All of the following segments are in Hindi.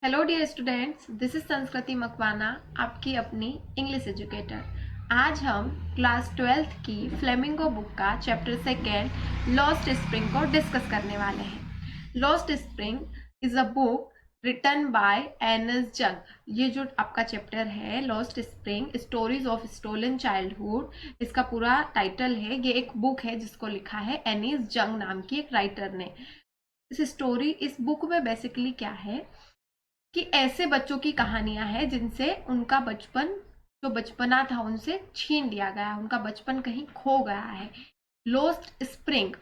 Hello dear students, this is Sanskriti Makwana, आपकी अपनी इंग्लिश एजुकेटर। आज हम क्लास 12th की फ्लेमिंगो बुक का चैप्टर सेकेंड लॉस्ट स्प्रिंग को डिस्कस करने वाले हैं। Lost Spring is a book written by Anees Jung. ये जो आपका चैप्टर है Lost Spring Stories of Stolen Childhood, इसका पूरा टाइटल है। ये एक बुक है जिसको लिखा है एनिस जंग नाम की एक राइटर ने। इस बुक में बेसिकली क्या है कि ऐसे बच्चों की कहानियां हैं जिनसे उनका बचपन, जो बचपना था, उनसे छीन लिया गया, उनका बचपन कहीं खो गया है। लॉस्ट स्प्रिंग,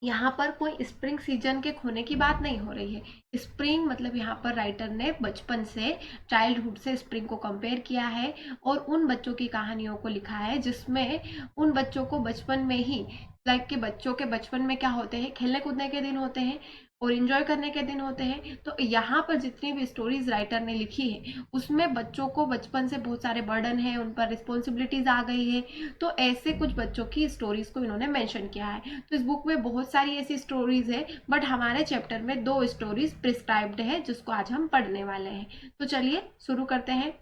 यहाँ पर कोई स्प्रिंग सीजन के खोने की बात नहीं हो रही है। स्प्रिंग मतलब यहाँ पर राइटर ने बचपन से, चाइल्डहुड से स्प्रिंग को कंपेयर किया है और उन बच्चों की कहानियों को लिखा है जिसमें उन बच्चों को बचपन में ही, लाइक कि बच्चों के बचपन में क्या होते हैं, खेलने कूदने के दिन होते हैं और इंजॉय करने के दिन होते हैं। तो यहाँ पर जितनी भी स्टोरीज राइटर ने लिखी है उसमें बच्चों को बचपन से बहुत सारे बर्डन है, उन पर रिस्पॉन्सिबिलिटीज आ गई है। तो ऐसे कुछ बच्चों की स्टोरीज को इन्होंने मेंशन किया है। तो इस बुक में बहुत सारी ऐसी स्टोरीज है, बट हमारे चैप्टर में 2 स्टोरीज प्रिस्क्राइब्ड है जिसको आज हम पढ़ने वाले हैं। तो चलिए शुरू करते हैं।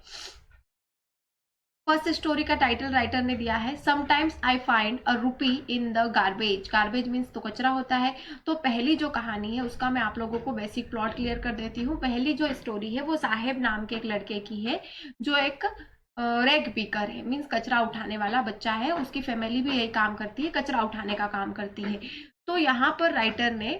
फर्स्ट स्टोरी का टाइटल राइटर ने दिया है समटाइम्स आई फाइंड अ रूपी in the garbage. Garbage means तो कचरा होता है। तो पहली जो कहानी है उसका मैं आप लोगों को बेसिक प्लॉट क्लियर कर देती हूँ। पहली जो स्टोरी है वो साहेब नाम के एक लड़के की है जो एक रैग पिकर है, मीन्स कचरा उठाने वाला बच्चा है। उसकी फैमिली भी यही काम करती है, कचरा उठाने का काम करती है। तो यहाँ पर राइटर ने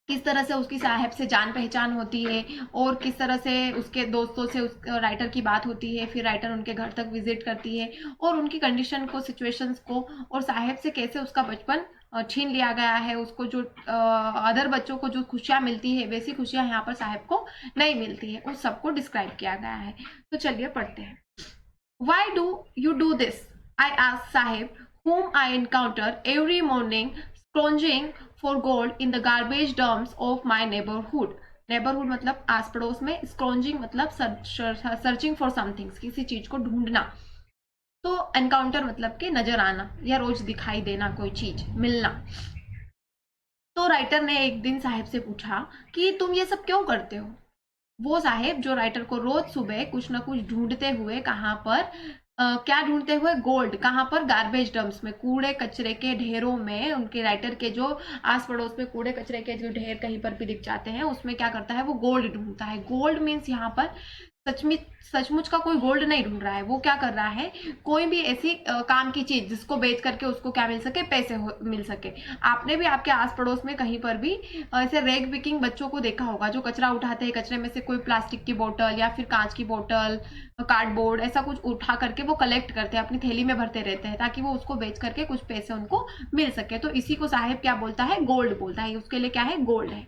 किस तरह से उसकी साहब से जान पहचान होती है और किस तरह से उसके दोस्तों से उस राइटर की बात होती है, फिर राइटर उनके घर तक विजिट करती है और उनकी कंडीशन को, सिचुएशंस को, और साहब से कैसे उसका बचपन छीन लिया गया है। उसको जो अदर बच्चों को जो खुशियां मिलती है वैसी खुशियां यहाँ पर साहब को नहीं मिलती है, उस सबको डिस्क्राइब किया गया है। तो चलिए पढ़ते हैं। Why do you do this? I ask Saheb, whom I encounter every morning scrounging for gold in the garbage dumps of my neighborhood. Neighborhood मतलब आस पड़ोस में, scrounging मतलब सर्चिंग फॉर समथिंग, किसी चीज को ढूंढना। तो एनकाउंटर मतलब कि नजर आना या रोज दिखाई देना, कोई चीज मिलना। तो राइटर ने एक दिन साहेब से पूछा कि तुम ये सब क्यों करते हो। वो साहेब जो राइटर को रोज सुबह कुछ ना कुछ ढूंढते हुए, कहाँ पर क्या ढूंढते हुए, गोल्ड। कहाँ पर? गार्बेज डंप्स में, कूड़े कचरे के ढेरों में। उनके राइटर के जो आस पड़ोस में कूड़े कचरे के जो ढेर कहीं पर भी दिख जाते हैं उसमें क्या करता है, वो गोल्ड ढूंढता है। गोल्ड मीन्स यहाँ पर सचमुच का कोई गोल्ड नहीं ढूंढ रहा है, वो क्या कर रहा है, कोई भी ऐसी काम की चीज जिसको बेच करके उसको क्या मिल सके, पैसे मिल सके। आपने भी आपके आस पड़ोस में कहीं पर भी ऐसे रैग पिकिंग बच्चों को देखा होगा जो कचरा उठाते हैं, कचरे में से कोई प्लास्टिक की बोतल या फिर कांच की बोतल, कार्डबोर्ड, ऐसा कुछ उठा करके वो कलेक्ट करते हैं, अपनी थैली में भरते रहते हैं ताकि वो उसको बेच करके कुछ पैसे उनको मिल सके। तो इसी को साहेब क्या बोलता है, गोल्ड बोलता है। उसके लिए क्या है, गोल्ड है।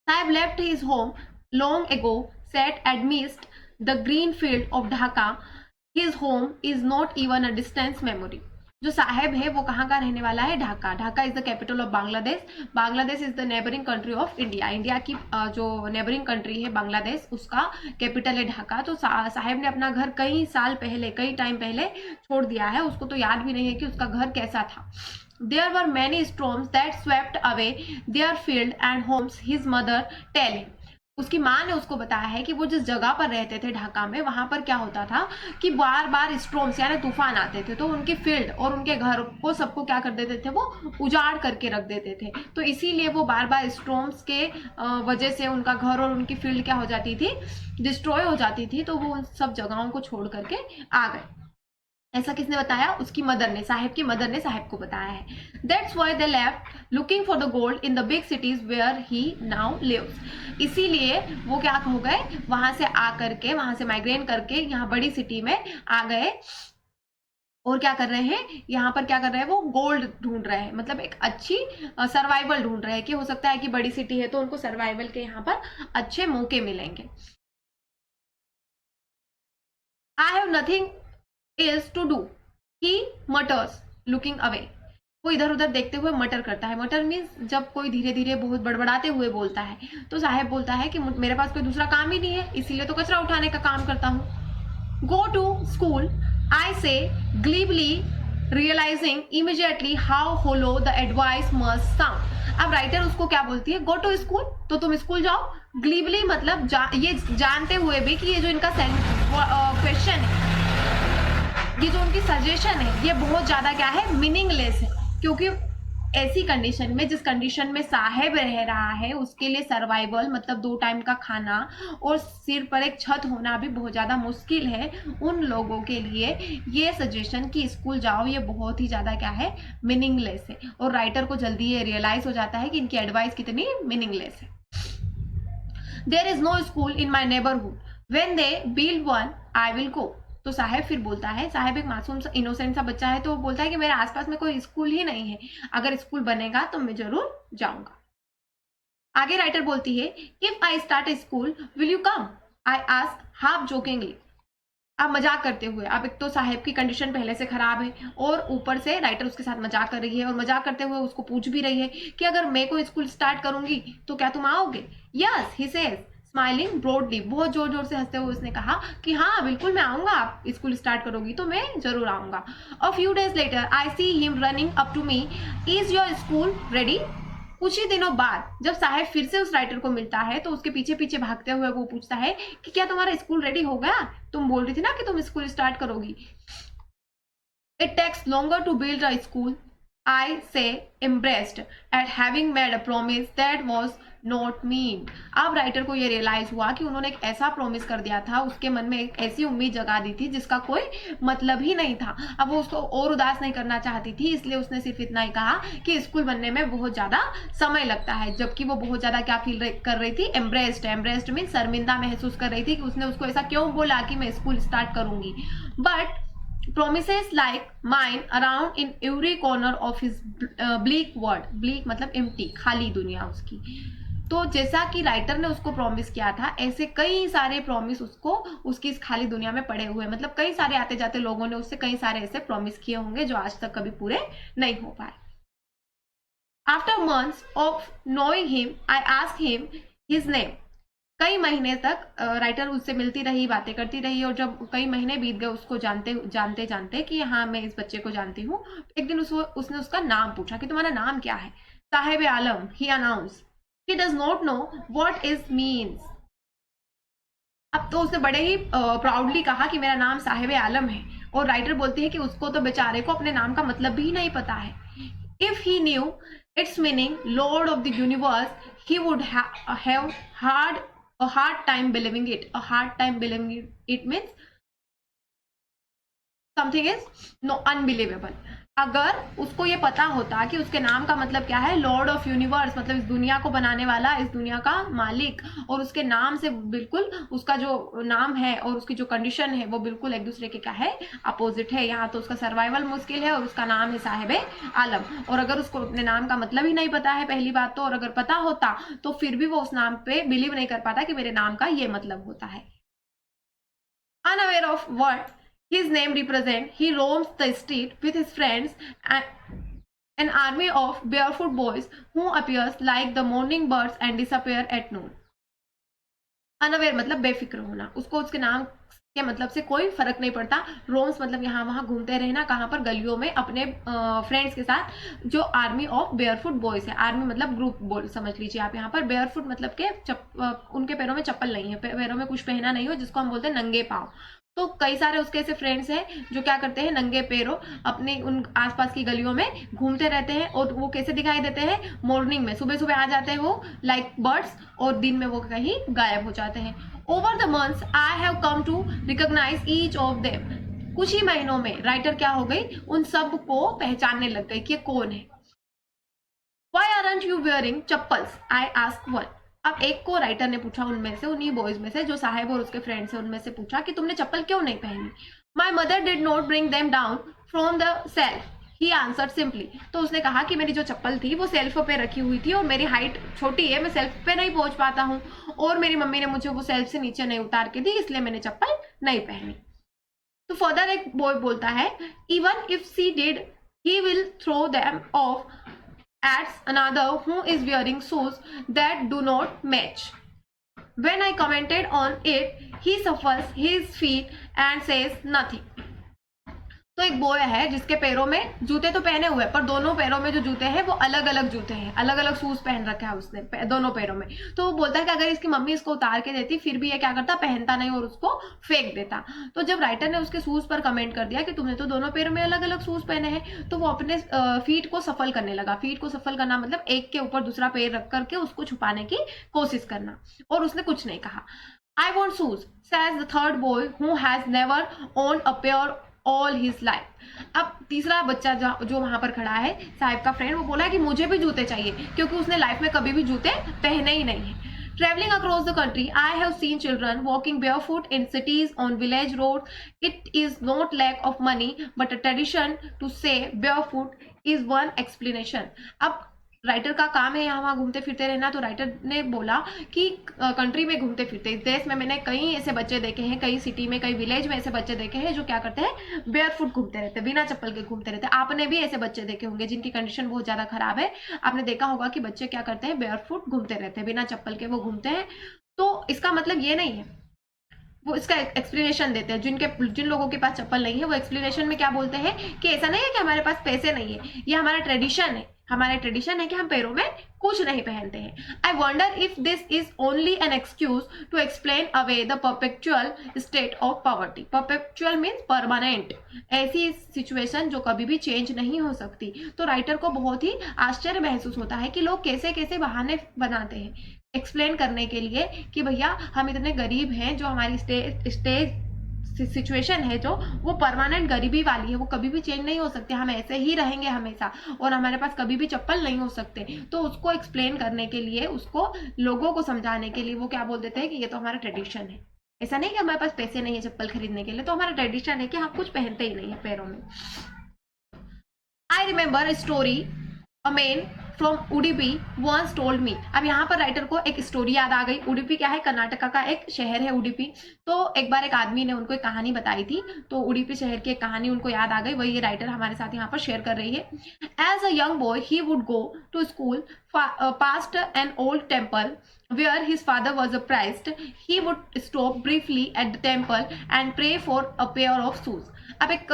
Saib left his home long ago, sat amidst the green field of Dhaka. His home is not even a distant memory. जो साहेब है वो कहाँ का रहने वाला है, Dhaka. Dhaka is the capital of Bangladesh. Bangladesh is the neighbouring country of India. India की जो नेबरिंग कंट्री है बांग्लादेश, उसका कैपिटल है ढाका। तो साहेब ने अपना घर कई साल पहले, कई टाइम पहले छोड़ दिया है। उसको तो याद भी नहीं है कि उसका घर कैसा था। There were many storms that swept away their field and homes, his mother tell him. उसकी माँ ने उसको बताया है कि वो जिस जगह पर रहते थे ढाका में, वहां पर क्या होता था कि बार बार स्ट्रोम्स यानी तूफान आते थे तो उनकी फील्ड और उनके घर को सबको क्या कर देते थे, वो उजाड़ करके रख देते थे। तो इसीलिए वो बार बार स्ट्रोम्स के वजह से उनका घर और उनकी फील्ड क्या हो जाती थी, डिस्ट्रॉय हो जाती थी। तो वो उन सब जगहों को छोड़ करके आ गए। ऐसा किसने बताया, उसकी मदर ने, साहेब की मदर ने साहेब को बताया है। That's why they left looking for the gold in the big cities where he now lives. इसीलिए वो क्या हो गए, वहां से आ करके, वहां से माइग्रेट करके यहाँ बड़ी सिटी में आ गए। और क्या कर रहे हैं, यहाँ पर क्या कर रहे हैं, वो गोल्ड ढूंढ रहे हैं, मतलब एक अच्छी सर्वाइवल ढूंढ रहे हैं कि हो सकता है कि बड़ी सिटी है तो उनको सर्वाइवल के यहाँ पर अच्छे मौके मिलेंगे। I have nothing is to do, he mutters looking away. वो इधर उधर देखते हुए मटर करता है। मटर मीन्स जब कोई धीरे धीरे बहुत बड़बड़ाते हुए बोलता है। तो साहेब बोलता है कि मेरे पास कोई दूसरा काम ही नहीं है, इसीलिए तो कचरा उठाने का काम करता हूँ। गो टू स्कूल, आई से ग्लीबली realizing immediately how hollow the advice must sound. अब राइटर उसको क्या बोलती है, गो टू स्कूल, तो तुम स्कूल जाओ. ग्लीबली मतलब ये जानते हुए भी कि ये जो इनका क्वेश्चन है, ये जो उनकी सजेशन है, ये बहुत ज्यादा क्या है, मीनिंगलेस है. क्योंकि ऐसी कंडीशन में, जिस कंडीशन में साहेब रह रहा है, उसके लिए सर्वाइवल मतलब 2 टाइम का खाना और सिर पर एक छत होना भी बहुत ज़्यादा मुश्किल है. उन लोगों के लिए ये सजेशन कि स्कूल जाओ, ये बहुत ही ज़्यादा क्या है, मीनिंगलेस है. और राइटर को जल्दी ये रियलाइज हो जाता है कि इनकी एडवाइस कितनी मीनिंगलेस है. There is no school in my neighbourhood, when they build one I will go. तो साहेब फिर बोलता है, साहेब एक मासूम सा इनोसेंट सा बच्चा है, तो वो बोलता है कि मेरे आसपास में कोई स्कूल ही नहीं है, अगर स्कूल बनेगा तो मैं जरूर जाऊंगा. आगे राइटर बोलती है, if I start A school will you come, I ask half jokingly. अब मजाक करते हुए, अब एक तो साहेब की कंडीशन पहले से खराब है और ऊपर से राइटर उसके साथ मजाक कर रही है, और मजाक करते हुए उसको पूछ भी रही है कि अगर मैं कोई स्कूल स्टार्ट करूंगी तो क्या तुम आओगे. Yes he says smiling broadly. बहुत जोर जोर से हंसते हुए उसने कहा कि हाँ बिल्कुल मैं आऊंगा, आप स्कूल स्टार्ट करोगी तो मैं जरूर आऊंगा. A few days later I see him running up to me, is your school ready. कुछ ही दिनों बाद जब साहेब फिर से उस राइटर को मिलता है तो उसके पीछे पीछे भागते हुए वो पूछता है कि क्या तुम्हारा स्कूल रेडी हो गया, तुम बोल रही थी ना कि तुम स्कूल स्टार्ट करोगी. It takes longer to build a school, I say embraced at having made a promise that was not mean. अब राइटर को ये रियलाइज हुआ कि उन्होंने एक ऐसा प्रॉमिस कर दिया था, उसके मन में एक ऐसी उम्मीद जगा दी थी जिसका कोई मतलब ही नहीं था. अब वो उसको और उदास नहीं करना चाहती थी, इसलिए उसने सिर्फ इतना ही कहा कि स्कूल बनने में बहुत ज्यादा समय लगता है. जबकि वो बहुत ज्यादा क्या फील कर रही थी, एम्ब्रेस्ड. एम्ब्रेस्ड मीन शर्मिंदा महसूस कर रही थी कि उसने उसको ऐसा क्यों बोला कि मैं स्कूल स्टार्ट करूंगी. But promises like mine around in every corner of his bleak world. bleak मतलब empty, खाली दुनिया उसकी. तो जैसा कि राइटर ने उसको प्रॉमिस किया था, ऐसे कई सारे प्रॉमिस उसको उसकी इस खाली दुनिया में पड़े हुए, मतलब कई सारे आते जाते लोगों ने उससे कई सारे ऐसे प्रॉमिस किए होंगे जो आज तक कभी पूरे नहीं हो पाए. After months of knowing him I ask him his name. कई महीने तक राइटर उससे मिलती रही, बातें करती रही, और जब कई महीने बीत गए उसको जानते जानते जानते कि हाँ मैं इस बच्चे को जानती हूँ, एक दिन उसने उसका नाम पूछा कि तुम्हारा नाम क्या है. Saheb Alam, he announce. He does not know what is means. अब तो उसने बड़े ही प्राउडली कहा कि मेरा नाम साहेब आलम है, और राइटर बोलती है कि उसको तो बेचारे को अपने नाम का मतलब भी नहीं पता है. If he new it's meaning, Lord of the universe, he would have a hard time believing it. A hard time believing it means something is no unbelievable. अगर उसको ये पता होता कि उसके नाम का मतलब क्या है, लॉर्ड ऑफ यूनिवर्स मतलब इस दुनिया को बनाने वाला, इस दुनिया का मालिक, और उसके नाम से बिल्कुल उसका जो नाम है और उसकी जो कंडीशन है वो बिल्कुल एक दूसरे के क्या है, अपोजिट है. यहाँ तो उसका सर्वाइवल मुश्किल है और उसका नाम है साहेब आलम. और अगर उसको अपने नाम का मतलब ही नहीं पता है पहली बात तो, और अगर पता होता तो फिर भी वो उस नाम पे बिलीव नहीं कर पाता कि मेरे नाम का ये मतलब होता है. Unaware of what his name represents, he roams the street with his friends and an army of barefoot boys who appears like the morning birds and disappear at noon. Unaware मतलब बेफिक्र होना, उसको उसके नाम के मतलब से कोई फर्क नहीं पड़ता. रोम्स मतलब यहाँ वहां घूमते रहना, कहाँ पर, गलियों में अपने फ्रेंड्स के साथ. जो आर्मी ऑफ बेयरफुट बॉयज है, आर्मी मतलब ग्रुप बोल समझ लीजिए आप. यहाँ पर बेयरफुट मतलब के उनके पैरों में चप्पल नहीं है, पैरों में कुछ पहना नहीं हो, जिसको हम बोलते हैं नंगे पाँव. तो कई सारे उसके ऐसे फ्रेंड्स हैं जो क्या करते हैं, नंगे पैरों अपने उन आसपास की गलियों में घूमते रहते हैं. और वो कैसे दिखाई देते हैं, मॉर्निंग में, सुबह सुबह आ जाते हैं वो लाइक बर्ड्स, और दिन में वो कहीं गायब हो जाते हैं. Over the months I have come to recognise each of them. कुछ ही महीनों में राइटर क्या हो गई, उन सब को पहचानने लग गई कि कौन है. Why aren't you wearing chappals, I ask one. अब एक को राइटर ने पूछा उनमें से, उन्हीं बॉयज में से जो साहेब और उसके फ्रेंड्स हैं उनमें से पूछा कि तुमने चप्पल क्यों नहीं पहनी. My mother did not bring them down from the self, he answered simply. तो उसने कहा कि मेरी जो चप्पल थी वो सेल्फ पे रखी हुई थी और मेरी हाइट छोटी है, मैं सेल्फ पे नहीं पहुंच पाता हूँ, और मेरी मम्मी ने मुझे वो सेल्फ से नीचे नहीं उतार के दी, इसलिए मैंने चप्पल नहीं पहनी. तो फर्दर एक बॉय बोलता है, even if she did he will throw them off at another who is wearing shoes that do not match. When I commented on it, he shuffles his feet and says nothing. तो एक बॉय है जिसके पैरों में जूते तो पहने हुए हैं, पर दोनों पैरों में जो जूते हैं वो अलग अलग जूते हैं, अलग अलग शूज पहन रखा है उसने दोनों पैरों में। तो वो बोलता है कि अगर इसकी मम्मी इसको उतार के देती फिर भी ये क्या करता, पहनता नहीं और उसको फेंक देता। तो जब राइटर ने उसके शूज पर कमेंट कर दिया कि तुमने तो दोनों पैरों में अलग अलग शूज पहने हैं, तो वो अपने फीट को सफल करने लगा। फीट को सफल करना मतलब एक के ऊपर दूसरा पैर रख करके उसको छुपाने की कोशिश करना, और उसने कुछ नहीं कहा। I want shoes, says the third boy who has never owned a pair all his life. अब तीसरा बच्चा जो वहां पर खड़ा है, साहिब का फ्रेंड, वो बोला है कि मुझे भी जूते चाहिए, क्योंकि उसने लाइफ में कभी भी जूते पहने ही नहीं है। Traveling across the country, I have seen children walking barefoot in cities on village roads. It is not lack of money, but a tradition to say barefoot is one explanation. अब राइटर का काम है यहाँ वहाँ घूमते फिरते रहना, तो राइटर ने बोला कि कंट्री में घूमते फिरते इस देश में मैंने कई ऐसे बच्चे देखे हैं, कई सिटी में, कई विलेज में ऐसे बच्चे देखे हैं जो क्या करते हैं, बेयरफुट घूमते रहते हैं, बिना चप्पल के घूमते रहते हैं। आपने भी ऐसे बच्चे देखे होंगे जिनकी कंडीशन बहुत ज्यादा खराब है। आपने देखा होगा कि बच्चे क्या करते हैं, बेयरफुट घूमते रहते हैं, बिना चप्पल के वो घूमते हैं। तो इसका मतलब ये नहीं है, वो इसका एक्सप्लेनेशन देते हैं। जिन लोगों के पास चप्पल नहीं है वो एक्सप्लेनेशन में क्या बोलते हैं कि ऐसा नहीं है कि हमारे पास पैसे नहीं है, ये हमारा ट्रेडिशन है, हमारा ट्रेडिशन है कि हम पैरों में कुछ नहीं पहनते हैं। I wonder if this is only an excuse to explain away the perpetual state of poverty. Perpetual means permanent, ऐसी सिचुएशन जो कभी भी चेंज नहीं हो सकती। तो राइटर को बहुत ही आश्चर्य महसूस होता है कि लोग कैसे कैसे बहाने बनाते हैं एक्सप्लेन करने के लिए कि भैया हम इतने गरीब हैं, जो हमारी स्टेज सिचुएशन है जो वो परमानेंट गरीबी वाली है, वो कभी भी चेंज नहीं हो सकते, हम ऐसे ही रहेंगे हमेशा, और हमारे पास कभी भी चप्पल नहीं हो सकते। तो उसको एक्सप्लेन करने के लिए, उसको लोगों को समझाने के लिए वो क्या बोल देते हैं कि ये तो हमारा ट्रेडिशन है। ऐसा नहीं कि हमारे पास पैसे नहीं है चप्पल खरीदने के लिए, तो हमारा ट्रेडिशन है कि हम कुछ पहनते ही नहीं है पैरों में। I remember story a man from Udupi once told me. अब यहाँ पर राइटर को एक स्टोरी याद आ गई। उडुपी क्या है, कर्नाटका का एक शहर है उडुपी। तो एक बार एक आदमी ने उनको एक कहानी बताई थी, तो उडुपी शहर की एक कहानी उनको याद आ गई, वही ये राइटर हमारे साथ यहाँ पर शेयर कर रही है। As a young boy he would go to school past an old temple where his father was a priest. He would stop briefly at the temple and pray for a pair of shoes. अब एक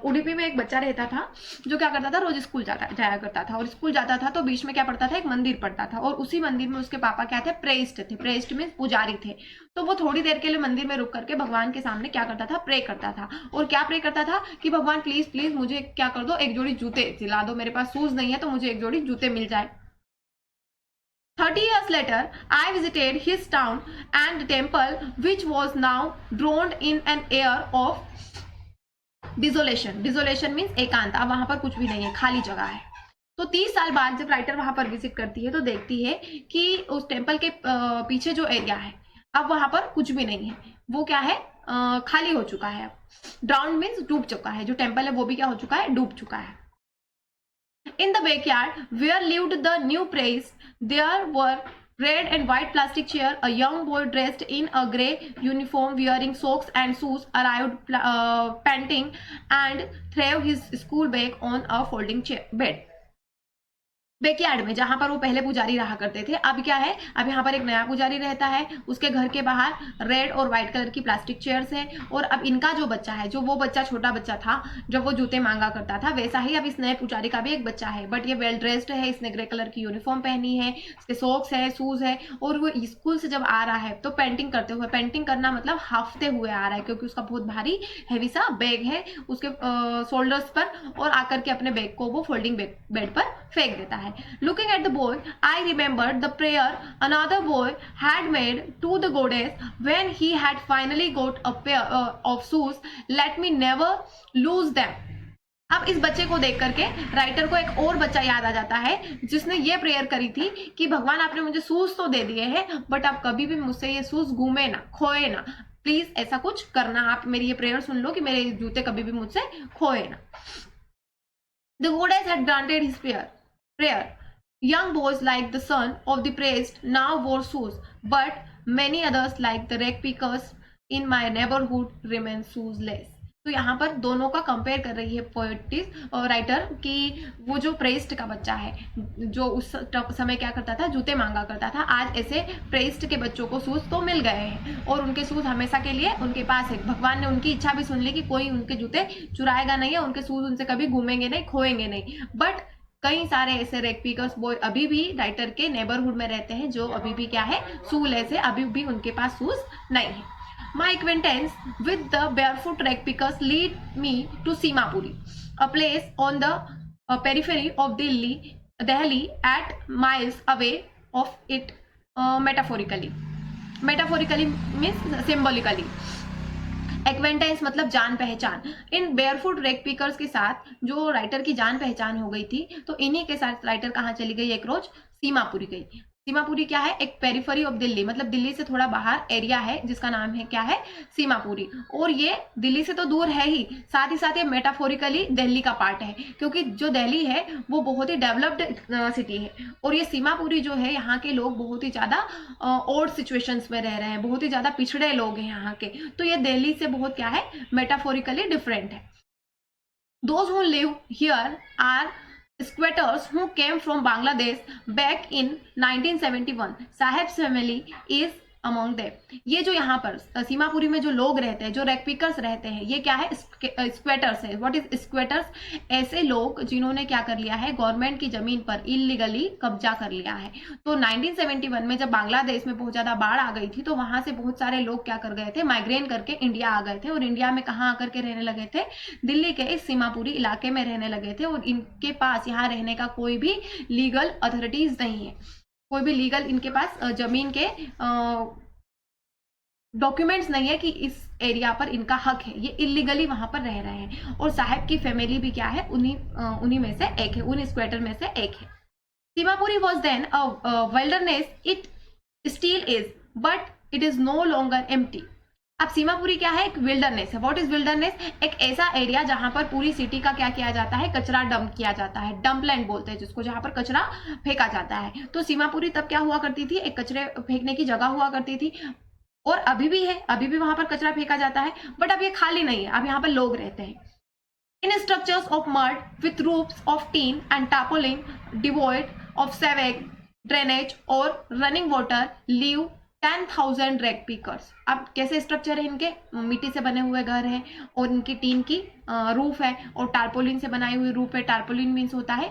उडुपी में एक बच्चा रहता था जो क्या करता था, रोज स्कूल जाया करता था, और स्कूल जाता था तो बीच में क्या पढ़ता था, एक मंदिर पढ़ता था, और उसी मंदिर में उसके पापा क्या थे, प्रेस्ट थे। प्रेस्ट मीन्स पुजारी थे। तो वो थोड़ी देर के लिए मंदिर में रुक करके भगवान के सामने क्या करता था, प्रे करता था। और क्या प्रे करता था कि भगवान प्लीज प्लीज मुझे क्या कर दो, एक जोड़ी जूते दिला दो, मेरे पास शूज नहीं है तो मुझे एक जोड़ी जूते मिल जाए। 30 years later, I visited his town and the temple, which was now drowned in an air of desolation. Desolation means एकांत। अब वहां पर कुछ भी नहीं है, खाली जगह है। तो 30 साल बाद जब राइटर वहां पर विजिट करती है तो देखती है कि उस टेम्पल के पीछे जो एरिया है, अब वहां पर कुछ भी नहीं है, वो क्या है, खाली हो चुका है। ड्राउंड मीन्स डूब चुका है, जो टेम्पल है वो भी क्या हो चुका है, डूब चुका है। In the backyard where lived the new priest, there were red and white plastic chair. A young boy dressed in a grey uniform wearing socks and shoes arrived panting and threw his school bag on a folding bed. Backyard में, जहां पर वो पहले पुजारी रहा करते थे, अब क्या है, अब यहाँ पर एक नया पुजारी रहता है। उसके घर के बाहर रेड और व्हाइट कलर की प्लास्टिक चेयर्स हैं, और अब इनका जो बच्चा है, जो वो बच्चा छोटा बच्चा था जब वो जूते मांगा करता था, वैसा ही अब इस नए पुजारी का भी एक बच्चा है, बट ये वेल ड्रेस्ड है, इसने ग्रे कलर की यूनिफॉर्म पहनी है, इसके सॉक्स है, शूज है, और वो स्कूल से जब आ रहा है तो पेंटिंग करते हुए, पेंटिंग करना मतलब हाफते हुए आ रहा है, क्योंकि उसका बहुत भारी हैवी सा बैग है उसके शोल्डर्स पर, और आकर के अपने बैग को वो फोल्डिंग बेड पर फेंक देता है। Looking at the boy, I remembered the prayer another boy had made to the goddess when he had finally got a pair of shoes. Let me never lose them. अब इस बच्चे को देख करके राइटर को एक और बच्चा याद आ जाता है जिसने ये प्रेयर करी थी कि भगवान आपने मुझे शूज तो दे दिए हैं, बट आप कभी भी मुझसे ये शूज घूमे ना, खोए ना, प्लीज ऐसा कुछ करना, आप मेरी ये प्रेयर सुन लो कि मेरे जूते कभी भी मुझसे खोए ना। The goddess had granted his prayer. Young boys like the son of the priest now wore shoes, but many others like the rag pickers in my neighborhood remain shoeless. तो यहाँ पर दोनों का कंपेयर कर रही है पोएटिस और राइटर कि वो जो प्रेस्ट का बच्चा है जो उस समय क्या करता था, जूते मांगा करता था, आज ऐसे प्रेस्ट के बच्चों को शूज तो मिल गए हैं और उनके शूज हमेशा के लिए उनके पास है। भगवान ने उनकी इच्छा भी सुन ली कि कोई उनके जूते चुराएगा नहीं है, उनके शूज उनसे कभी घूमेंगे नहीं, खोएंगे नहीं। बट कई सारे ऐसे रेक पिकर्स बॉय अभी भी राइटर के नेबरहुड में रहते हैं जो अभी भी क्या है, शूलेस है, अभी भी उनके पास शूज नहीं है। My acquaintance with the barefoot rag pickers lead me to Simapuri, a place on the periphery of Delhi at miles away of it, metaphorically. Metaphorically means symbolically. Acquaintance मतलब जान पहचान। इन बेयरफुट रेक पिकर्स के साथ जो राइटर की जान पहचान हो गई थी, तो इन्हीं के साथ राइटर कहाँ चली गई, एक रोज सीमापुरी गई। सीमापुरी क्या है, एक पेरिफेरी ऑफ दिल्ली, मतलब दिल्ली से थोड़ा बाहर एरिया है जिसका नाम है क्या है, सीमापुरी। और ये दिल्ली से तो दूर है ही, साथ ये मेटाफोरिकली दिल्ली का पार्ट है, क्योंकि जो दिल्ली है वो बहुत ही डेवलप्ड सिटी है और ये सीमापुरी जो है, यहाँ के लोग बहुत ही ज्यादा ओल्ड सिचुएशंस में रह रहे हैं, बहुत ही ज्यादा पिछड़े लोग हैं यहाँ के। तो ये दिल्ली से बहुत क्या है, मेटाफोरिकली डिफरेंट है। Those who live here are squatters who came from Bangladesh back in 1971. Saheb's family is among them. ये जो यहाँ पर सीमापुरी में जो लोग रहते हैं, जो रेक पिकर्स रहते हैं, ये क्या है, स्क्वेटर्स है। What is स्क्वेटर्स? ऐसे लोग जिन्होंने क्या कर लिया है, गवर्नमेंट की जमीन पर इलीगली कब्जा कर लिया है। तो 1971 में जब बांग्लादेश में बहुत ज्यादा बाढ़ आ गई थी, तो वहां से बहुत सारे लोग क्या कर गए थे, माइग्रेन करके इंडिया आ गए थे और इंडिया में कहाँ आकर के रहने लगे थे, दिल्ली के इस सीमापुरी इलाके में रहने लगे थे। और इनके पास यहाँ रहने का कोई भी लीगल अथॉरिटीज नहीं है, कोई भी लीगल इनके पास जमीन के डॉक्यूमेंट्स नहीं है कि इस एरिया पर इनका हक है, ये इलीगली वहां पर रह रहे हैं। और साहब की फैमिली भी क्या है, उन्हीं में से एक है, उन स्क्वेटर में से एक है। Seemapuri was then a wilderness, it still is, but it is no longer empty. अब सीमापुरी क्या है, एक विल्डरनेस है। What is wilderness? एक ऐसा एरिया जहां पर पूरी सिटी का क्या किया जाता है, कचरा डंप किया जाता है, डंपलैंड बोलते हैं जिसको, जहां पर कचरा फेंका जाता है। तो सीमापुरी तब क्या हुआ करती थी, एक कचरे फेंकने की जगह हुआ करती थी, और अभी भी है, अभी भी वहां पर कचरा फेंका जाता है, बट अब ये खाली नहीं है, अब यहाँ पर लोग रहते हैं। In structures of mud with roofs of tin and tarpaulin, devoid of sewage, drainage और running water, live 10,000 rag pickers. अब कैसे स्ट्रक्चर है इनके, मिट्टी से बने हुए घर हैं और इनकी टीन की रूफ है और टार्पोलिन से बनाई हुई रूफ है। टार्पोलिन मीन्स होता है,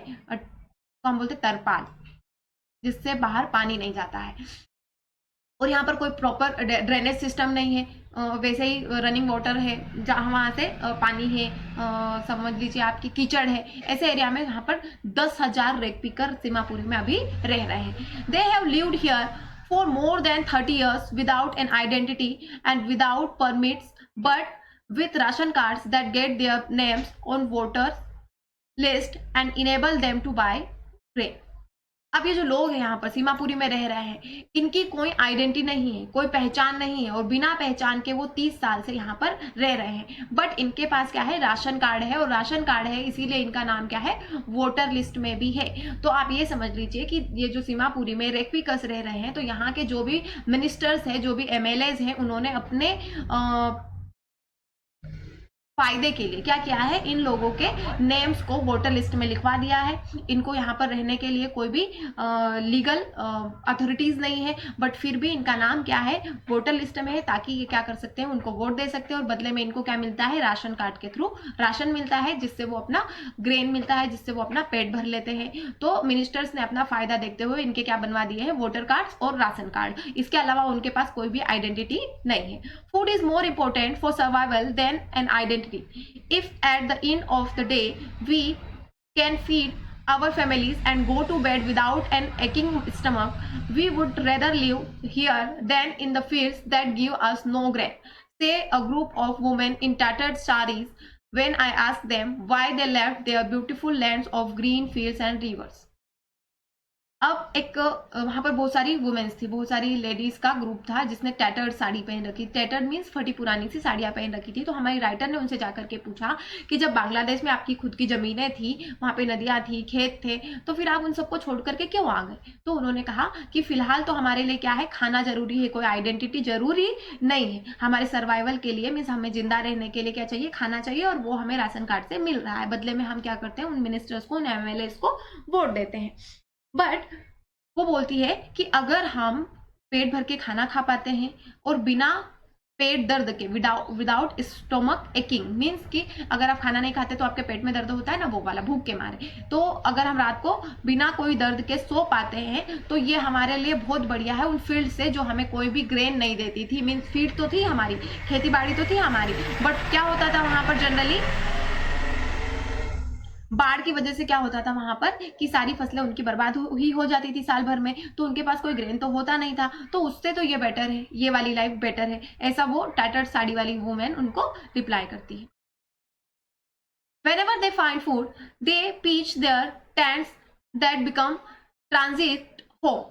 हम बोलते तरपाल, जिससे बाहर पानी नहीं जाता है। और यहाँ पर कोई प्रॉपर ड्रेनेज सिस्टम नहीं है, वैसे ही रनिंग वाटर है, जहाँ वहाँ से पानी है, समझ लीजिए आपकी कीचड़ है। ऐसे एरिया में यहाँ पर 10,000 रेक पिकर सीमापुरी में अभी रह रहे हैं। They have lived here for more than 30 years without an identity and without permits, but with ration cards that get their names on voters list and enable them to buy grain. अब ये जो लोग हैं यहाँ पर सीमापुरी में रह रहे हैं, इनकी कोई आइडेंटिटी नहीं है, कोई पहचान नहीं है, और बिना पहचान के वो 30 साल से यहाँ पर रह रहे हैं। बट इनके पास क्या है, राशन कार्ड है, और राशन कार्ड है इसीलिए इनका नाम क्या है, वोटर लिस्ट में भी है। तो आप ये समझ लीजिए कि ये जो सीमापुरी में रेक पिकर्स रह रहे हैं, तो यहाँ के जो भी मिनिस्टर्स हैं, जो भी MLAs हैं, उन्होंने अपने फायदे के लिए क्या किया है, इन लोगों के नेम्स को वोटर लिस्ट में लिखवा दिया है। इनको यहाँ पर रहने के लिए कोई भी लीगल अथॉरिटीज नहीं है, बट फिर भी इनका नाम क्या है, वोटर लिस्ट में है, ताकि ये क्या कर सकते हैं, उनको वोट दे सकते हैं। और बदले में इनको क्या मिलता है, राशन कार्ड के थ्रू राशन मिलता है, जिससे वो अपना ग्रेन मिलता है, जिससे वो अपना पेट भर लेते हैं। तो मिनिस्टर्स ने अपना फायदा देखते हुए इनके क्या बनवा दिए हैं, वोटर कार्ड और राशन कार्ड। इसके अलावा उनके पास कोई भी आइडेंटिटी नहीं है। Food is more important for survival than an identity. If at the end of the day we can feed our families and go to bed without an aching stomach, we would rather live here than in the fields that give us no grain, say a group of women in tattered saris when I ask them why they left their beautiful lands of green fields and rivers. अब एक वहां पर बहुत सारी वुमेन्स थी, बहुत सारी लेडीज का ग्रुप था जिसने टैटर्ड साड़ी पहन रखी, टैटर्ड मीन्स फटी पुरानी सी साड़ियां पहन रखी थी। तो हमारी राइटर ने उनसे जाकर के पूछा कि जब बांग्लादेश में आपकी खुद की जमीनें थी, वहां पे नदियां थी, खेत थे, तो फिर आप उन सबको छोड़ करके क्यों आ गए? तो उन्होंने कहा कि फिलहाल तो हमारे लिए क्या है, खाना जरूरी है, कोई आइडेंटिटी जरूरी नहीं है। हमारे सर्वाइवल के लिए मीन्स हमें जिंदा रहने के लिए क्या चाहिए, खाना चाहिए, और वो हमें राशन कार्ड से मिल रहा है। बदले में हम क्या करते हैं, उन मिनिस्टर्स को, उन एमएलए को वोट देते हैं। बट वो बोलती है कि अगर हम पेट भर के खाना खा पाते हैं और बिना पेट दर्द के, विदाउट स्टोमक एकिंग, मीन्स कि अगर आप खाना नहीं खाते तो आपके पेट में दर्द होता है ना, वो वाला, भूख के मारे, तो अगर हम रात को बिना कोई दर्द के सो पाते हैं तो ये हमारे लिए बहुत बढ़िया है। उन फील्ड से जो हमें कोई भी ग्रेन नहीं देती थी, मीन्स फील्ड तो थी हमारी, खेती बाड़ी तो थी हमारी, बट क्या होता था वहां पर जनरली, बाढ़ की वजह से क्या होता था वहां पर कि सारी फसलें उनकी बर्बाद ही हो जाती थी साल भर में, तो उनके पास कोई ग्रेन तो होता नहीं था। तो उससे तो ये बेटर है, ये वाली लाइफ बेटर है, ऐसा वो टैटर्ड साड़ी वाली वुमेन उनको रिप्लाई करती है। Whenever they find food, they pitch their tents that become transit home.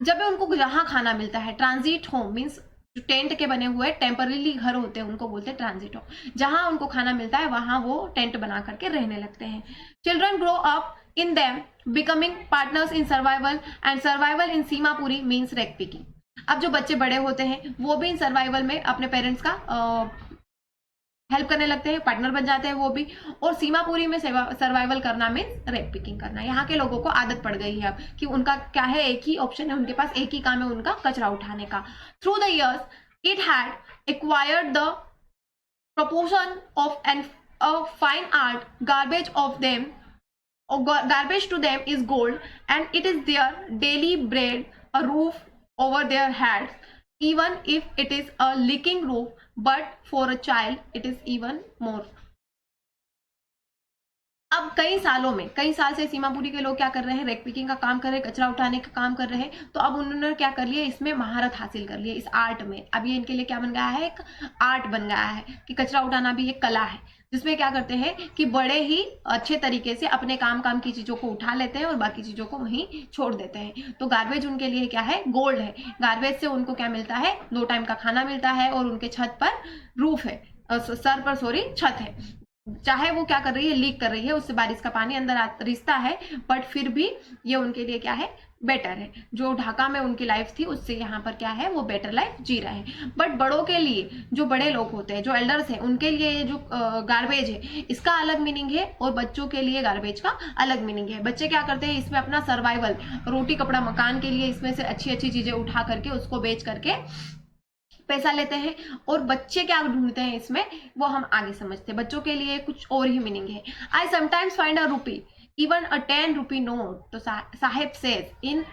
जब भी उनको जहां खाना मिलता है, ट्रांजिट होम मीन्स जो टेंट के बने हुए टेम्पररी घर होते हैं उनको बोलते हैं ट्रांजिट होम। जहां उनको खाना मिलता है वहां वो टेंट बना करके रहने लगते हैं। Children grow up in them becoming partners in survival, and survival in Seemapuri means rag picking. अब जो बच्चे बड़े होते हैं वो भी इन सर्वाइवल में अपने पेरेंट्स का हेल्प करने लगते हैं, पार्टनर बन जाते हैं वो भी। और सीमापुरी में सर्वाइवल करना मीन्स रेक पिकिंग करना। यहाँ के लोगों को आदत पड़ गई है अब कि उनका क्या है, एक ही ऑप्शन है उनके पास, एक ही काम है उनका, कचरा उठाने का। Through the years it had acquired the proportion of a fine art, garbage to them is gold, and it is their daily bread, a roof over their heads, even if it is a leaking roof, but for a child it is even more. अब कई सालों में, कई साल से सीमापुरी के लोग क्या कर रहे हैं, रेक पिकिंग का काम कर रहे हैं, कचरा उठाने का काम कर रहे हैं। तो अब उन्होंने क्या कर लिया, इसमें महारत हासिल कर लिया, इस आर्ट में। अब ये इनके लिए क्या बन गया है, एक आर्ट बन गया है कि कचरा उठाना भी एक कला है, जिसमें क्या करते हैं कि बड़े ही अच्छे तरीके से अपने काम की चीजों को उठा लेते हैं और बाकी चीजों को वहीं छोड़ देते हैं। तो गार्बेज उनके लिए क्या है, गोल्ड है। गार्बेज से उनको क्या मिलता है, 2 टाइम का खाना मिलता है, और उनके छत पर रूफ है, सर पर सॉरी छत है। चाहे वो क्या कर रही है, लीक कर रही है, उससे बारिश का पानी अंदर रिसता है, बट फिर भी ये उनके लिए क्या है, बेटर है। जो ढाका में उनकी लाइफ थी उससे यहाँ पर क्या है, वो बेटर लाइफ जी रहे हैं। बट बड़ों के लिए, जो बड़े लोग होते हैं, जो एल्डर्स हैं, उनके लिए ये जो गार्बेज है इसका अलग मीनिंग है, और बच्चों के लिए गार्बेज का अलग मीनिंग है। बच्चे क्या करते हैं, इसमें अपना सर्वाइवल, रोटी कपड़ा मकान के लिए इसमें से अच्छी अच्छी चीजें उठा करके उसको बेच करके पैसा लेते हैं। और बच्चे क्या ढूंढते हैं इसमें, वो हम आगे समझते हैं। बच्चों के लिए कुछ और ही मीनिंग है। आई समटाइम्स फाइंड अ रूपी, इवन अ 10 रुपी नोट, तो Saheb says in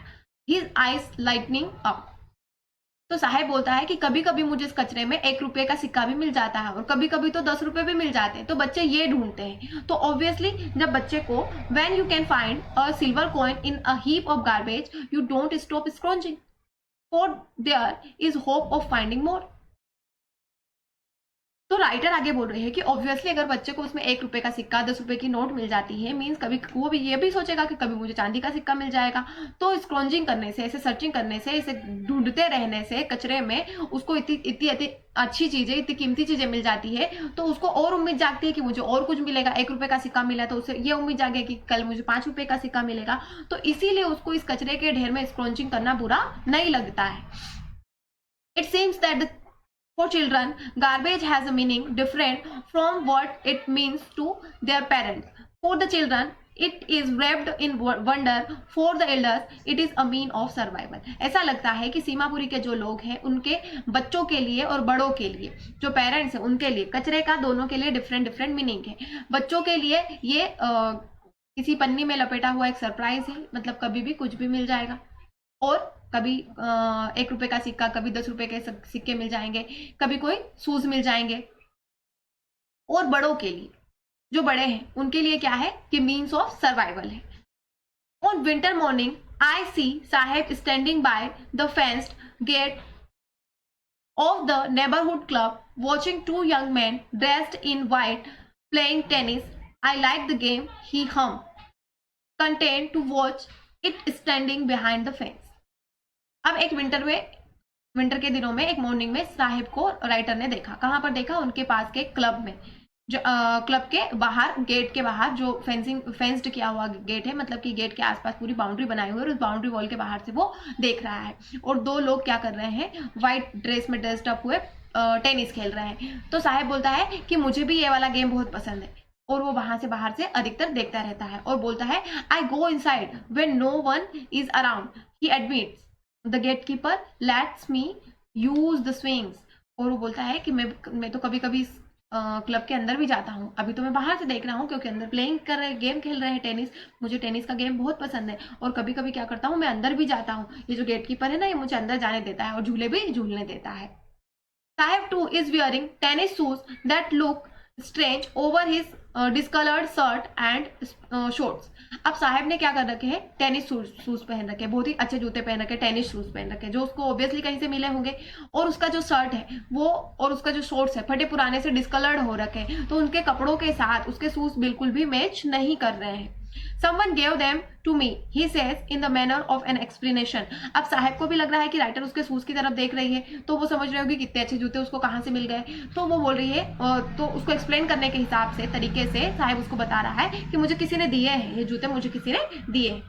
his eyes lightning up. तो साहेब बोलता है कि कभी कभी मुझे इस कचरे में 1 रुपए का सिक्का भी मिल जाता है, और कभी कभी तो 10 रुपए भी मिल जाते हैं। तो बच्चे ये ढूंढते हैं। तो ऑब्वियसली जब बच्चे को, when you can find a silver coin in a heap of garbage, you don't stop scorching, for there is hope of finding more. तो राइटर आगे बोल रहे हैं कि ऑब्वियसली अगर बच्चे को उसमें 1 रुपए का सिक्का, 10 रुपए की नोट मिल जाती है, मीन्स कभी वो भी ये भी सोचेगा कि कभी मुझे चांदी का सिक्का मिल जाएगा। तो स्क्रॉचिंग करने से, ऐसे सर्चिंग करने से, इसे ढूंढते रहने से कचरे में उसको इतनी अच्छी चीजें, इतनी कीमती चीजें मिल जाती है, तो उसको और उम्मीद जागती है कि मुझे और कुछ मिलेगा। 1 रुपए का सिक्का मिला तो उसे ये उम्मीद जागे कि कल मुझे 5 रुपए का सिक्का मिलेगा। तो इसीलिए उसको इस कचरे के ढेर में स्क्रॉचिंग करना बुरा नहीं लगता है। It seems that for children, garbage has a meaning different from what it means to their parents. For the children, it is wrapped in wonder. For the elders, it is a mean of survival. ऐसा लगता है कि सीमापुरी के जो लोग हैं उनके बच्चों के लिए और बड़ों के लिए, जो पेरेंट्स हैं उनके लिए कचरे का दोनों के लिए डिफरेंट मीनिंग है। बच्चों के लिए ये किसी पन्नी में लपेटा हुआ एक सरप्राइज है, मतलब कभी भी कुछ भी मिल जाएगा, और कभी 1 रुपए का सिक्का, कभी 10 रुपए के सिक्के मिल जाएंगे, कभी कोई शूज मिल जाएंगे। और बड़ों के लिए, जो बड़े हैं उनके लिए क्या है कि मीन्स ऑफ सर्वाइवल है। On winter morning I see Saheb standing by the fenced gate of the neighborhood club, watching 2 young men dressed in white playing tennis. I like the game, he hummed, content to watch it standing behind the fence. अब एक विंटर के दिनों में एक मॉर्निंग में साहिब को राइटर ने देखा। कहाँ पर देखा? उनके पास के क्लब में, जो क्लब के बाहर, गेट के बाहर, जो फेंस्ड किया हुआ गेट है, मतलब कि गेट के आसपास पूरी बाउंड्री बनाई हुई है और उस बाउंड्री वॉल के बाहर से वो देख रहा है। और दो लोग क्या कर रहे हैं? व्हाइट ड्रेस में ड्रेस्ड अप हुए टेनिस खेल रहे हैं। तो साहिब बोलता है कि मुझे भी ये वाला गेम बहुत पसंद है, और वो वहां से बाहर से अधिकतर देखता रहता है और बोलता है, I go inside when no one is around. He admits the gatekeeper lets me use the swings. और वो बोलता है कि मैं तो कभी कभी क्लब के अंदर भी जाता हूँ, अभी तो मैं बाहर से देख रहा हूँ क्योंकि अंदर प्लेइंग कर रहे, गेम खेल रहे हैं टेनिस, मुझे टेनिस का गेम बहुत पसंद है, और कभी कभी क्या करता हूँ, मैं अंदर भी जाता हूँ, ये जो गेटकीपर है ना, ये मुझे अंदर जाने देता है और झूले भी झूलने देता है। Sahib too is wearing tennis shoes that look strange over his discolored shirt and shorts. अब साहिब ने क्या कर रखे हैं? टेनिस शूज पहन रखे हैं, बहुत ही अच्छे जूते पहन रखे हैं, टेनिस शूज पहन रखे हैं, जो उसको ऑब्वियसली कहीं से मिले होंगे। और उसका जो शर्ट है वो, और उसका जो शॉर्ट्स है, फटे पुराने से डिस्कलर्ड हो रखे हैं, तो उनके कपड़ों के साथ उसके शूज बिल्कुल भी मैच नहीं कर रहे हैं। Someone gave them to me, he says in the manner of an explanation. अब साहिब को भी लग रहा है कि राइटर उसके शूज की तरफ देख रही है, तो वो समझ रही होगी कितने अच्छे जूते उसको कहाँ से मिल गए। तो वो बोल रही है, तो उसको एक्सप्लेन करने के हिसाब से, तरीके से साहिब उसको बता रहा है कि मुझे किसी ने दिए हैं, ये जूते मुझे किसी ने दिए हैं।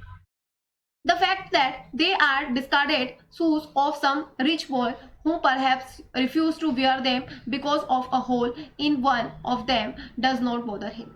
The fact that they are discarded shoes of some rich boy who perhaps refused to wear them because of a hole in one of them does not bother him.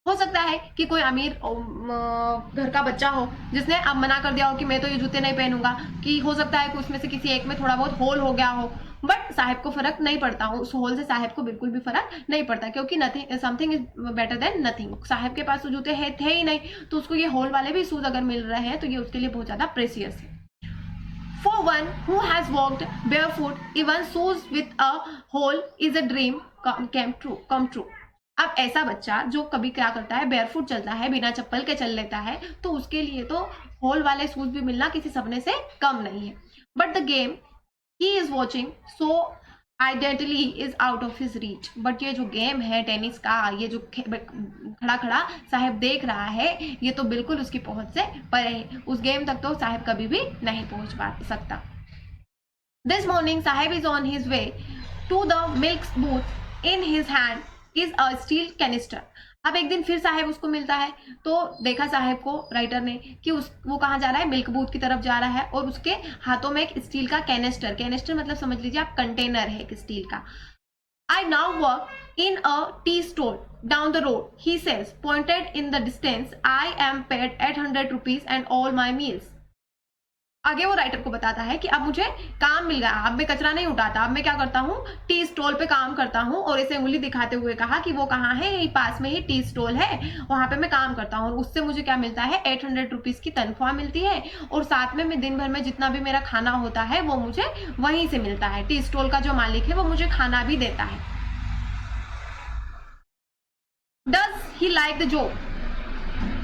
हो सकता है कि कोई अमीर घर का बच्चा हो जिसने अब मना कर दिया हो कि मैं तो ये जूते नहीं पहनूंगा, कि हो सकता है कि उसमें से किसी एक में थोड़ा बहुत होल हो गया हो, बट साहिब को फर्क नहीं पड़ता हो, उस होल से साहिब को बिल्कुल भी फर्क नहीं पड़ता, क्योंकि nothing something is better than nothing. Sahib के पास तो जूते थे ही नहीं, तो उसको ये होल वाले भी शूज अगर मिल रहे हैं तो ये उसके लिए बहुत ज्यादा प्रेसियस है। For one who has walked barefoot, even shoes with a hole is a dream come true. अब ऐसा बच्चा जो कभी क्या करता है, बेयरफुट चलता है, बिना चप्पल के चल लेता है, तो उसके लिए तो होल वाले शूज भी मिलना किसी सपने से कम नहीं है। But the game he is watching so identity is out of his reach. But ये जो गेम है टेनिस का, ये जो खड़ा खड़ा साहिब देख रहा है, ये तो बिल्कुल उसकी पहुंच से परे है। उस गेम तक तो साहिब कभी भी नहीं पहुंच पा सकता। This morning Sahib is on his way to the milk booth, in his hand is a steel canister. अब एक दिन फिर साहिब उसको मिलता है, तो देखा साहिब को राइटर ने कि वो कहाँ जा रहा है? मिल्क बूथ की तरफ जा रहा है, और उसके हाथों में एक स्टील का कैनिस्टर मतलब समझ लीजिए आप कंटेनर है एक स्टील का। I now work in a T store down the road, he says pointed in the distance, I am paid 800 rupees and all my meals. आगे वो राइटर को बताता है कि अब मुझे काम मिल गया, अब मैं कचरा नहीं उठाता, अब मैं क्या करता हूँ, टी स्टॉल पे काम करता हूँ। और ऐसे उंगली दिखाते हुए कहा कि वो कहाँ है, यही पास में ही टी स्टॉल है, वहां पे मैं काम करता हूँ, और उससे मुझे क्या मिलता है? 800 रुपीज की तनख्वाह मिलती है, और साथ में मैं दिन भर में जितना भी मेरा खाना होता है वो मुझे वहीं से मिलता है। टी स्टॉल का जो मालिक है वो मुझे खाना भी देता है। Does he like the job?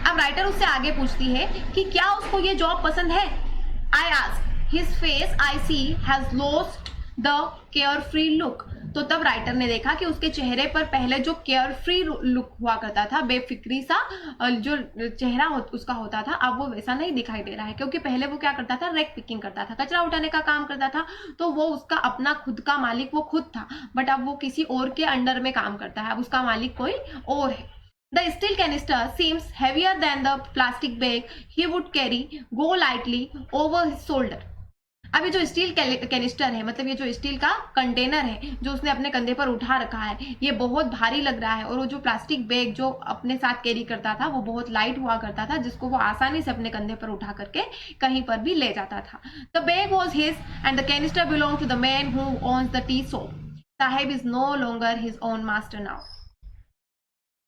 अब राइटर उससे आगे पूछती है कि क्या उसको ये जॉब पसंद है। I ask. His face I see has lost the carefree look. तो तब राइटर ने देखा कि उसके चेहरे पर पहले जो केयरफ्री लुक हुआ करता था, बेफिक्री सा जो चेहरा उसका होता था, अब वो वैसा नहीं दिखाई दे रहा है, क्योंकि पहले वो क्या करता था? रेक पिकिंग करता था, कचरा उठाने का काम करता था, तो वो उसका अपना खुद का मालिक वो खुद था, बट अब वो किसी और के अंडर में काम करता है, अब उसका मालिक कोई और है। The steel canister seems heavier than the plastic bag he would carry go lightly over his shoulder. अब ये जो स्टील कैनिस्टर है, मतलब ये जो स्टील का कंटेनर है जो उसने अपने कंधे पर उठा रखा है, ये बहुत भारी लग रहा है, और वो जो प्लास्टिक बैग जो अपने साथ कैरी करता था वो बहुत लाइट हुआ करता था, जिसको वो आसानी से अपने कंधे पर उठा करके कहीं पर भी ले जाता था। The bag was his and the canister belong to the man who owns the tea shop. Sahib is no longer his own master now.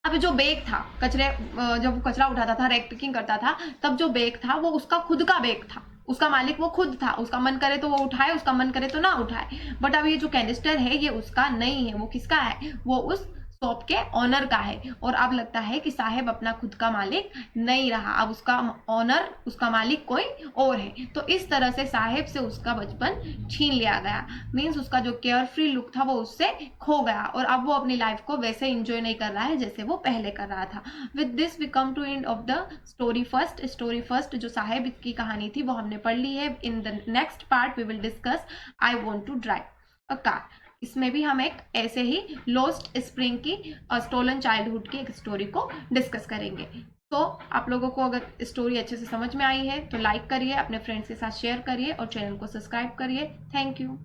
अब जो बैग था, जब वो कचरा उठाता था, रैक पिकिंग करता था, तब जो बैग था वो उसका खुद का बैग था, उसका मालिक वो खुद था, उसका मन करे तो वो उठाए, उसका मन करे तो ना उठाए। बट अब ये जो कैनिस्टर है ये उसका नहीं है, वो किसका है? वो उस शॉप के ऑनर का है और अब लगता है कि साहेब अपना खुद का मालिक नहीं रहा, अब उसका ऑनर, उसका मालिक कोई और है। तो इस तरह से साहेब से उसका बचपन छीन लिया गया, मीन्स उसका जो केयर फ्री लुक था वो उससे खो गया और अब वो अपनी लाइफ को वैसे एंजॉय नहीं कर रहा है जैसे वो पहले कर रहा था। With this we come to end of the story first. जो साहेब की कहानी थी वो हमने पढ़ ली है। In the next part we will discuss I want to drive a car. इसमें भी हम एक ऐसे ही लॉस्ट स्प्रिंग की स्टोलन चाइल्डहुड की एक स्टोरी को डिस्कस करेंगे। तो आप लोगों को अगर स्टोरी अच्छे से समझ में आई है तो लाइक करिए, अपने फ्रेंड्स के साथ शेयर करिए और चैनल को सब्सक्राइब करिए। Thank you.